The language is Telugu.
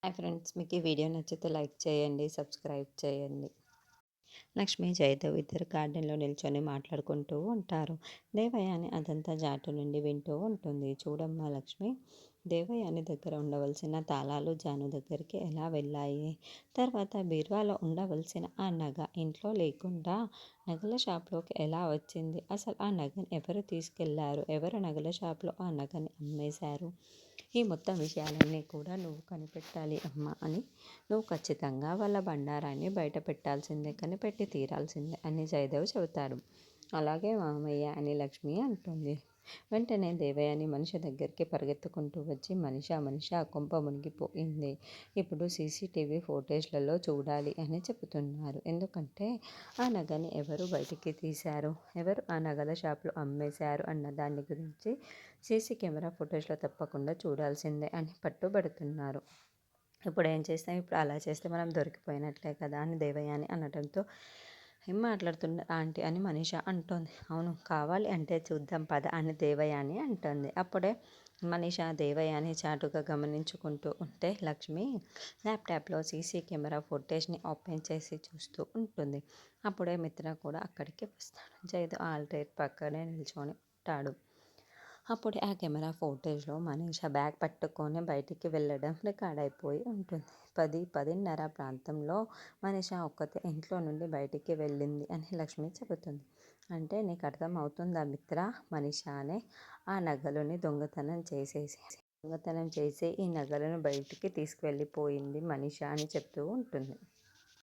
హాయ్ ఫ్రెండ్స్, మీకు ఈ వీడియో నచ్చితే లైక్ చేయండి, సబ్స్క్రైబ్ చేయండి. లక్ష్మి, జయదేవ్ ఇద్దరు గార్డెన్లో నిల్చొని మాట్లాడుకుంటూ ఉంటారు. దేవయాని అదంతా జాటు నుండి వింటూ ఉంటుంది. చూడమ్మా లక్ష్మి, దేవయాని దగ్గర ఉండవలసిన తాళాలు జాను దగ్గరికి ఎలా వెళ్ళాయి? తర్వాత బీరువాలో ఉండవలసిన ఆ నగ ఇంట్లో లేకుండా నగల షాప్లోకి ఎలా వచ్చింది? అసలు ఆ నగని ఎవరు తీసుకెళ్లారు? ఎవరు నగల షాప్లో ఆ నగని అమ్మేశారు? ఈ మొత్తం విషయాలన్నీ కూడా నువ్వు కనిపెట్టాలి అమ్మ అని, నువ్వు ఖచ్చితంగా వాళ్ళ బండారాన్ని బయట పెట్టాల్సిందే, కనిపెట్టి తీరాల్సిందే అని జయదేవ్ చెబుతాడు. అలాగే మామయ్య అని లక్ష్మి అంటుంది. వెంటనే దేవయాని మనిషి దగ్గరికి పరిగెత్తుకుంటూ వచ్చి, మనిష కొంప మునిగిపోయింది, ఇప్పుడు సీసీటీవీ ఫోటేజ్లలో చూడాలి అని చెబుతున్నారు. ఎందుకంటే ఆ నగని ఎవరు బయటికి తీశారు, ఎవరు ఆ నగల షాపులో అమ్మేశారు అన్న దాని గురించి సీసీ కెమెరా ఫుటేజ్లో తప్పకుండా చూడాల్సిందే అని పట్టుబడుతున్నారు. ఇప్పుడు ఏం చేస్తాం, ఇప్పుడు అలా చేస్తే మనం దొరికిపోయినట్లే కదా అని దేవయాని అనడంతో, ఏం మాట్లాడుతున్నారు ఆంటీ అని మనీషా అంటోంది. అవును, కావాలి అంటే చూద్దాం పద అని దేవయాని అంటుంది. అప్పుడే మనీషా దేవయాని చాటుగా గమనించుకుంటూ ఉంటే లక్ష్మి ల్యాప్టాప్లో సీసీ కెమెరా ఫుటేజ్ని ఓపెన్ చేసి చూస్తూ ఉంటుంది. అప్పుడే మిత్ర కూడా అక్కడికి వస్తాడు. జైదు ఆల్టేట్ పక్కనే నిల్చొని ఉంటాడు. అప్పుడే ఆ కెమెరా ఫోటేజ్లో మనీషా బ్యాగ్ పట్టుకొని బయటికి వెళ్ళడం రికార్డ్ అయిపోయి ఉంటుంది. 10:30 ప్రాంతంలో మనీషా ఒక్కతే ఇంట్లో నుండి బయటికి వెళ్ళింది అని లక్ష్మి చెబుతుంది. అంటే నీకు అర్థం అవుతుందా మిత్ర, మనీషానే ఆ నగలని దొంగతనం చేసి ఈ నగలను బయటికి తీసుకువెళ్ళిపోయింది మనీషా అని చెప్తూ ఉంటుంది.